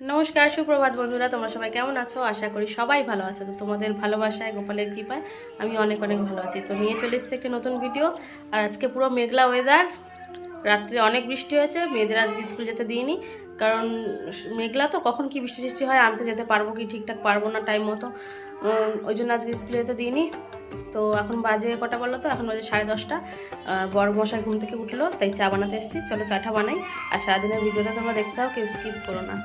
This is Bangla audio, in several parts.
নমস্কার, সুপ্রভাত বন্ধুরা। তোমরা সবাই কেমন আছো? আশা করি সবাই ভালো আছো। তো তোমাদের ভালোবাসায়, গোপালের কৃপায় আমি অনেক অনেক ভালো আছি। তো নিয়ে চলে এসেছি একটি নতুন ভিডিও। আর আজকে পুরো মেঘলা ওয়েদার, রাত্রে অনেক বৃষ্টি হয়েছে। মেয়েদের আজকে স্কুল যেতে দিইনি, কারণ মেঘলা তো কখন কি বৃষ্টি সৃষ্টি হয়, আনতে যেতে পারবো কি ঠিকঠাক পারবো না টাইম মতো, ওই জন্য আজকে স্কুলে যেতে দিইনি। তো এখন বাজে কটা বললো, তো এখন বাজে 10:30। বড় মশাই ঘুম থেকে উঠলো, তাই চা বানাতে এসেছি। চলো চাটা বানাই। আর সারাদিনের ভিডিওটা তোমরা দেখতে হবে, কেউ স্কিপ করো না।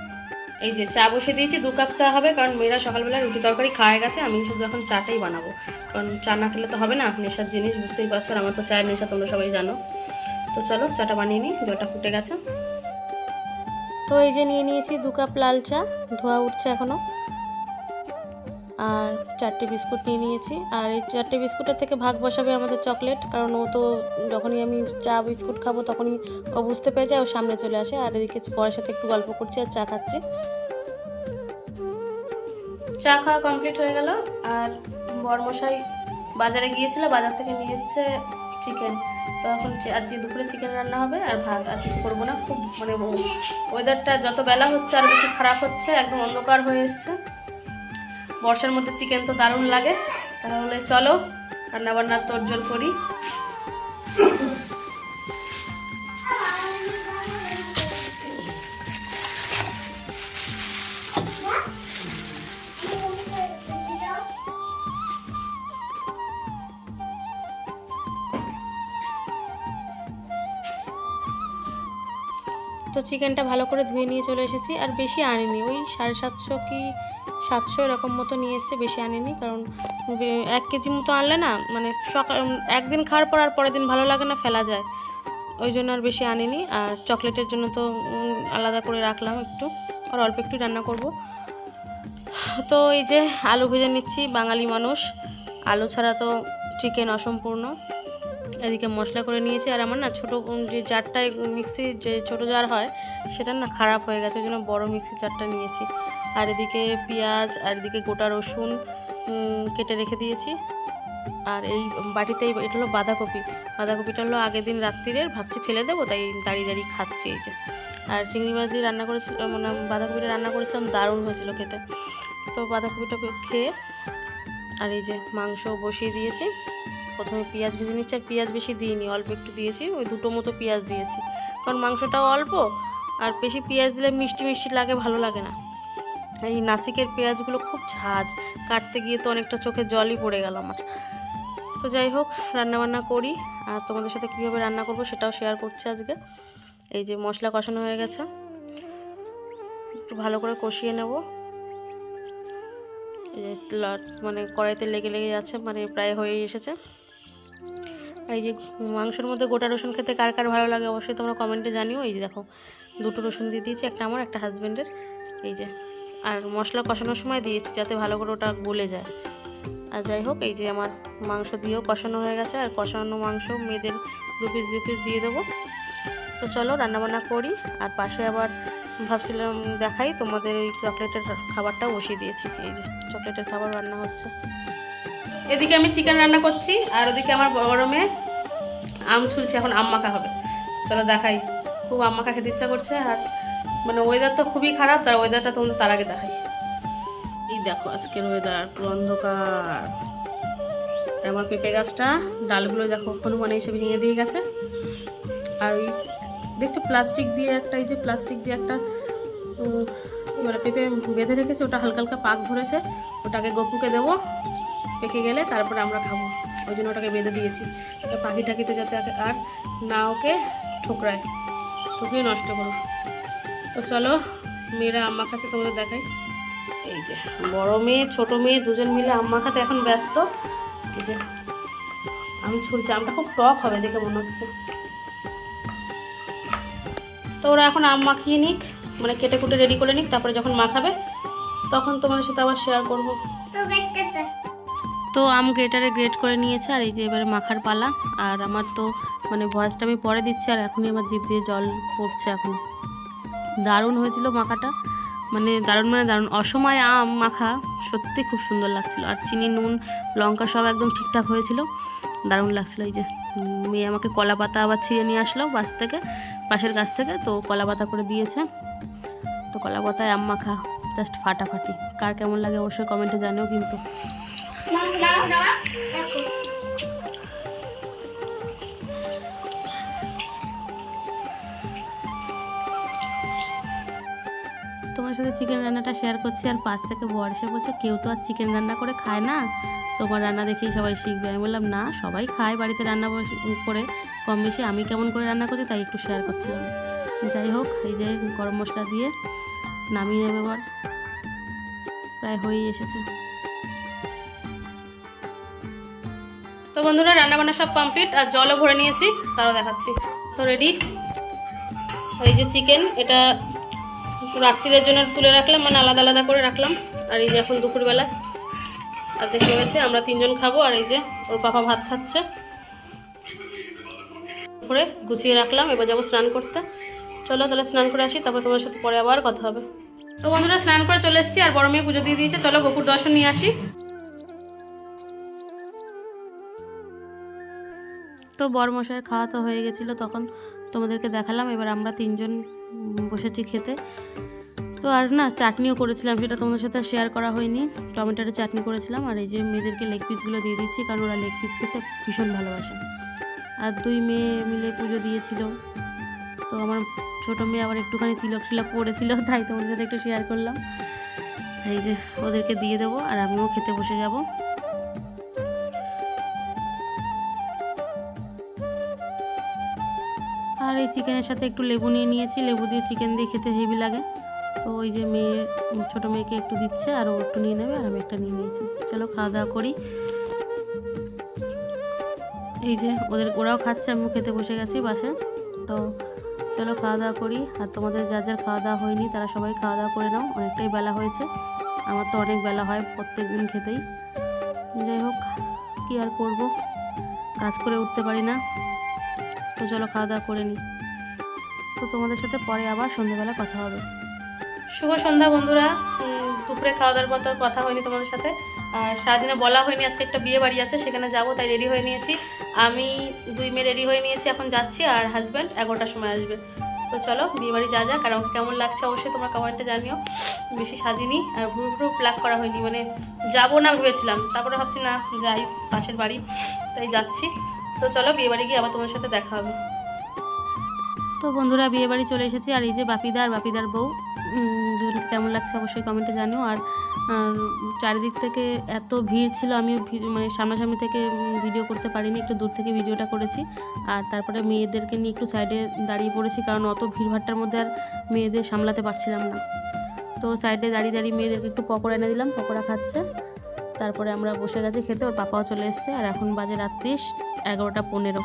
এই যে চা বসে দিয়েছি, 2 কাপ চা হবে, কারণ মেয়েরা সকালবেলা রুটি তরকারি খাওয়া গেছে। আমি শুধু এখন চাটাই বানাবো, কারণ চা না খেলে তো হবে না, নেশার জিনিস বুঝতেই পারছো। আর আমার তো চায়ের নেশা, তোমরা সবাই জানো। তো চলো চাটা বানিয়ে নিই, জলটা ফুটে গেছে। তো এই যে নিয়ে নিয়েছি 2 কাপ লাল চা, ধোয়া উঠছে এখনও। আর 4টে বিস্কুট নিয়ে নিয়েছি। আর এই 4টে বিস্কুটের থেকে ভাগ বসাবে আমাদের চকলেট, কারণ ও তো যখনই আমি চা বিস্কুট খাবো তখনই ও বুঝতে পেরে যায়, ও সামনে চলে আসে। আর এদিকে বরের সাথে একটু গল্প করছি আর চা খাচ্ছি। চা খাওয়া কমপ্লিট হয়ে গেল। আর বরমশাই বাজারে গিয়েছিল, বাজার থেকে নিয়ে এসছে চিকেন। তো এখন আজকে দুপুরে চিকেন রান্না হবে আর ভাত, আর কিছু করবো না। খুব মানে ওয়েদারটা যত বেলা হচ্ছে আর বেশি খারাপ হচ্ছে, একদম অন্ধকার হয়ে এসছে। বর্ষার মধ্যে চিকেন তো দারুণ লাগে। তাহলে চলো রান্নাবান্নার তোড়জোড় করি। তো চিকেনটা ভালো করে ধুয়ে নিয়ে চলে এসেছি। আর বেশি আনিনি, ওই 750 কি 700 এরকম মতো নিয়ে এসছে, বেশি আনিনি। কারণ 1 কেজি মতো আনলে না, মানে একদিন খাওয়ার পর আর পরের দিন ভালো লাগে না, ফেলা যায়। ওই জন্য আর বেশি আনিনি। আর চকলেটের জন্য তো আলাদা করে রাখলাম একটু, আর অল্প একটু রান্না করব। তো এই যে আলু ভেজে নিচ্ছি, বাঙালি মানুষ, আলু ছাড়া তো চিকেন অসম্পূর্ণ। এদিকে মশলা করে নিয়েছি। আর আমার না ছোটো যে জারটায় মিক্সি, যে ছোটো জার হয়, সেটা না খারাপ হয়ে গেছে, ওই জন্য বড়ো মিক্সি জারটা নিয়েছি। আর এদিকে পেঁয়াজ, আর এদিকে গোটা রসুন কেটে রেখে দিয়েছি। আর এই বাটিতে এটা হলো বাঁধাকপি। বাঁধাকপিটা হলো আগের দিন রাত্রিরের, ভাবছি ফেলে দেবো, তাই দাঁড়িয়ে দাঁড়িয়ে খাচ্ছি। এই যে আর চিংড়ি মাছ দিয়ে রান্না করেছিলাম, মানে বাঁধাকপিটা রান্না করেছিলাম, দারুণ হয়েছিল খেতে। তো বাঁধাকপিটা খেয়ে, আর এই যে মাংস বসিয়ে দিয়েছি। প্রথমে পেঁয়াজ ভেজে নিচ্ছি। আর পেঁয়াজ বেশি দিইনি, অল্প একটু দিয়েছি, ওই 2টো মতো পেঁয়াজ দিয়েছি, কারণ মাংসটাও অল্প। আর বেশি পেঁয়াজ দিলে মিষ্টি মিষ্টি লাগে, ভালো লাগে না। এই নাসিকের পেঁয়াজগুলো খুব ঝাঁজ, কাটতে গিয়ে তো অনেকটা চোখে জলই পড়ে গেল আমার। তো যাই হোক, রান্নাবান্না করি, আর তোমাদের সাথে কীভাবে রান্না করব সেটাও শেয়ার করছি আজকে। এই যে মশলা কষানো হয়ে গেছে, একটু ভালো করে কষিয়ে নেব। এই যে মানে কড়াইতে লেগে লেগে যাচ্ছে, মানে প্রায় হয়ে এসেছে। এই যে মাংসের মধ্যে গোটা রসুন খেতে কার কার ভালো লাগে অবশ্যই তোমরা কমেন্টে জানিও। এই যে দেখো 2টো রসুন দিয়ে দিয়েছি, একটা আমার, একটা হাজব্যান্ডের। এই যে আর মশলা কষানোর সময় দিয়েছি, যাতে ভালো করে ওটা গলে যায়। আর যাই হোক, এই যে আমার মাংস দিয়েও কষানো হয়ে গেছে। আর কষানো মাংস মেয়েদের 2 পিস দিয়ে দেবো। তো চলো রান্নাবান্না করি। আর পাশে আবার ভাবছিলাম দেখাই তোমাদের, ওই চকলেটের খাবারটাও বসিয়ে দিয়েছি। এই যে চকলেটের খাবার রান্না হচ্ছে। এদিকে আমি চিকেন রান্না করছি, আর ওদিকে আমার বড় মেয়ে আম ছুলছে, এখন আম মাখা হবে। চলো দেখাই, খুব আম মাখা খেতে ইচ্ছা করছে। আর মানে ওয়েদার তো খুবই খারাপ, তার ওয়েদারটা তোমাদের তার আগে দেখাই। এই দেখো আজকের ওয়েদার, পুরো অন্ধকার। আমার পেঁপে গাছটা ডালগুলো দেখো হনুমানে এসে ভেঙে দিয়ে গেছে। আর ওই দেখছো প্লাস্টিক দিয়ে একটা, এই যে প্লাস্টিক দিয়ে একটা এবারে পেঁপে বেঁধে রেখেছে, ওটা হালকা হালকা পাক ধরেছে। ওটাকে গপুকে দেবো, পেকে গেলে তারপরে আমরা খাবো, ওই জন্য ওটাকে বেঁধে দিয়েছি। পাখি টাকিতে যাতে আর না ওকে ঠুকরিয়ে নষ্ট করো। তো চলো মেয়েরা আম মাখাচ্ছে, তোমাদের দেখাই। এই যে বড় মেয়ে ছোট মেয়ে দুজন মিলে আম মাখাতে এখন ব্যস্ত। এই যে আম ছুলছে, আমটা খুব টক হবে দেখে মনে হচ্ছে। তো ওরা এখন আম মাখিয়ে নিক, মানে কেটে কুটে রেডি করে নিক, তারপরে যখন মাখাবে তখন তোমাদের সাথে আবার শেয়ার করবো। তো আম গ্রেটারে গ্রেট করে নিয়েছে। আর এই যে এবারে মাখার পালা। আর আমার তো মানে ভয়েসটা আমি পরে দিচ্ছি, আর এখনই আমার জিভ দিয়ে জল পড়ছে। এখন দারুণ হয়েছিল মাখাটা, মানে দারুণ অসময়ে আম মাখা, সত্যি খুব সুন্দর লাগছিল। আর চিনি নুন লঙ্কা সব একদম ঠিকঠাক হয়েছিল। দারুণ লাগছিলো। এই যে মেয়ে আমাকে কলা পাতা আবার ছিঁড়ে নিয়ে আসলো পাশের গাছ থেকে, তো কলা পাতা করে দিয়েছে। তো কলা পাতায় আম মাখা জাস্ট ফাটাফাটি। কার কেমন লাগে অবশ্যই কমেন্টে জানিও কিন্তু। তোমার সাথে চিকেন রান্নাটা শেয়ার করছি, আর পাশ থেকে বর এসে বলছে কেউ তো আর চিকেন রান্না করে খায় না, তোমার রান্না দেখেই সবাই শিখবে। আমি বললাম না, সবাই খায় বাড়িতে রান্না করে কম বেশি, আমি কেমন করে রান্না করছি তাই একটু শেয়ার করছিলাম। যাই হোক, এই যে গরম মশলা দিয়ে নামিয়ে নেবে বর, প্রায় হয়েই এসেছে। তো বন্ধুরা রান্নাবান্না সব কমপ্লিট, আর জলও ভরে নিয়েছি, তারও দেখাচ্ছি। তো রেডি। এই যে চিকেন, এটা রাত্রির জন্য তুলে রাখলাম, মানে আলাদা আলাদা করে রাখলাম। আর এই যে এখন দুপুরবেলা অর্ধেক হয়েছে, আমরা 3 জন খাবো। আর এই যে ওর পাপা ভাত খাচ্ছে, করে গুছিয়ে রাখলাম। এবার যাবো স্নান করতে। চলো তাহলে স্নান করে আসি, তারপর তোমার সাথে পরে আবার কথা হবে। তো বন্ধুরা স্নান করে চলে এসেছি, আর বড় মেয়ে পুজো দিয়ে দিয়েছে। চলো গোপুর দর্শন নিয়ে আসি। তো বরমশাইয়ের খাওয়া তো হয়ে গেছিলো, তখন তোমাদেরকে দেখালাম। এবার আমরা 3 জন বসেছি খেতে। তো আর না, চাটনিও করেছিলাম, সেটা তোমাদের সাথে শেয়ার করা হয়নি। টমেটোর চাটনি করেছিলাম। আর এই যে মেয়েদেরকে লেগ পিসগুলো দিয়ে দিচ্ছি, কারণ ওরা লেগ পিস খেতে ভীষণ ভালোবাসে। আর 2 মেয়ে মিলে পুজো দিয়েছিল। তো আমার ছোটো মেয়ে আবার একটুখানি তিলক পড়েছিল, তাই তোমাদের সাথে একটু শেয়ার করলাম। এই যে ওদেরকে দিয়ে দেবো, আর আমিও খেতে বসে যাব। আর এই চিকেনের সাথে একটু লেবু নিয়ে নিয়েছি, লেবু দিয়ে চিকেন দিয়ে খেতে হেভি লাগে। তো ওই যে ছোটো মেয়েকে একটু দিচ্ছে, আর ও একটু নিয়ে নেবে, আর আমি একটা নিয়ে নিয়েছি। চলো খাওয়া দাওয়া করি। এই যে ওরাও খাচ্ছে, আমিও খেতে বসে গেছি বাসায়। তো চলো খাওয়া দাওয়া করি। আর তোমাদের যার খাওয়া দাওয়া হয়নি তারা সবাই খাওয়া দাওয়া করে নাও, অনেকটাই বেলা হয়েছে। আমার তো অনেক বেলা হয় প্রত্যেক দিন খেতেই। যাই হোক, কী আর করবো, কাজ করে উঠতে পারি না। তো চলো খাওয়া দাওয়া করে নিই। তো তোমাদের সাথে পরে আবার সন্ধ্যাবেলা কথা হবে। শুভ সন্ধ্যা বন্ধুরা। দুপুরে খাওয়া দাওয়ার পর তো কথা হয়নি তোমাদের সাথে, আর সারাদিনে বলা হয়নি। আজকে একটা বিয়ে বাড়ি আছে, সেখানে যাবো, তাই রেডি হয়ে নিয়েছি। আমি 2 মেয়ে রেডি হয়ে নিয়েছি, এখন যাচ্ছি। আর হাজব্যান্ড 11টার সময় আসবে। তো চলো বিয়ে বাড়ি যা কারণ কেমন লাগছে অবশ্যই তোমরা কমেন্টে জানিও। বেশি সাজিনি, আর ভুরু প্লাক করা হয়নি, মানে যাবো না ভেবেছিলাম, তারপরে ভাবছি না যাই, পাশের বাড়ি, তাই যাচ্ছি। তো চলো বিয়ে বাড়ি গিয়ে আবার তোমাদের সাথে দেখা হবে। তো বন্ধুরা বিয়ে বাড়ি চলে এসেছি, আর এই যে বাপিদার বউ, দুজনকে কেমন লাগছে অবশ্যই কমেন্টে জানিও। আর চারিদিক থেকে এত ভিড় ছিল, আমি মানে সামনাসামনি থেকে ভিডিও করতে পারিনি, একটু দূর থেকে ভিডিওটা করেছি। আর তারপরে মেয়েদেরকে নিয়ে একটু সাইডে দাঁড়িয়ে পড়েছি, কারণ অত ভিড়ভাট্টার মধ্যে আর মেয়েদের সামলাতে পারছিলাম না। তো সাইডে দাঁড়িয়ে মেয়েদেরকে একটু পকোড়া এনে দিলাম, পকোড়া খাচ্ছে। তারপরে আমরা বসে গেছি খেতে, ওর পাপাও চলে এসছে। আর এখন বাজে রাত্রি 11:15।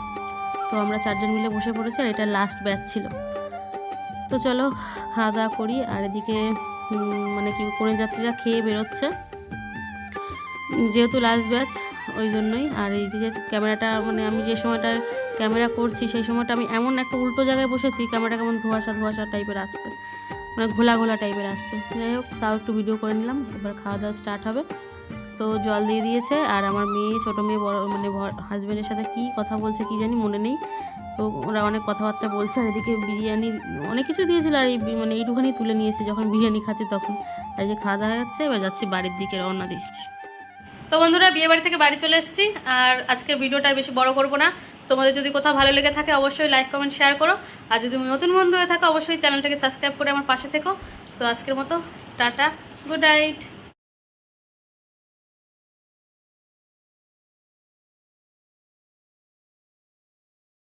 তো আমরা 4 জন মিলে বসে পড়েছি, আর এটা লাস্ট ব্যাচ ছিল। তো চলো খাওয়া দাওয়া করি। আর এদিকে মানে কি কোন যাত্রীরা খেয়ে বেরোচ্ছে, যেহেতু লাস্ট ব্যাচ ওই জন্যই। আর এইদিকে ক্যামেরাটা, মানে আমি যে সময়টা ক্যামেরা করছি সেই সময়টা আমি এমন একটা উল্টো জায়গায় বসেছি, ক্যামেরাটা কেমন ধোঁয়াশা টাইপের আসছে, মানে ঘোলা টাইপের আসছে। যাই হোক, তাও একটু ভিডিও করে নিলাম। এবার খাওয়া দাওয়া স্টার্ট হবে। তো জল দিয়ে দিয়েছে, আর আমার ছোটো মেয়ে বড় মানে হাজব্যান্ডের সাথে কী কথা বলছে কী জানি, মনে নেই। তো ওরা অনেক কথাবার্তা বলছে। আর এদিকে বিরিয়ানি অনেক কিছু দিয়েছিল, আর মানে এইটুখানি তুলে নিয়ে এসেছি যখন বিরিয়ানি খাচ্ছি তখন। আর যে খাওয়া দাওয়া হচ্ছে, এবার যাচ্ছি বাড়ির দিকে, রওনা দিচ্ছি। তো বন্ধুরা বিয়ে বাড়ি থেকে বাড়ি চলে এসেছি, আর আজকের ভিডিওটা আর বেশি বড় করব না। তোমাদের যদি কোথাও ভালো লেগে থাকে অবশ্যই লাইক কমেন্ট শেয়ার করো, আর যদি নতুন বন্ধু হয়ে থাকো অবশ্যই চ্যানেলটাকে সাবস্ক্রাইব করে আমার পাশে থেকো। তো আজকের মতো টাটা, গুড নাইট।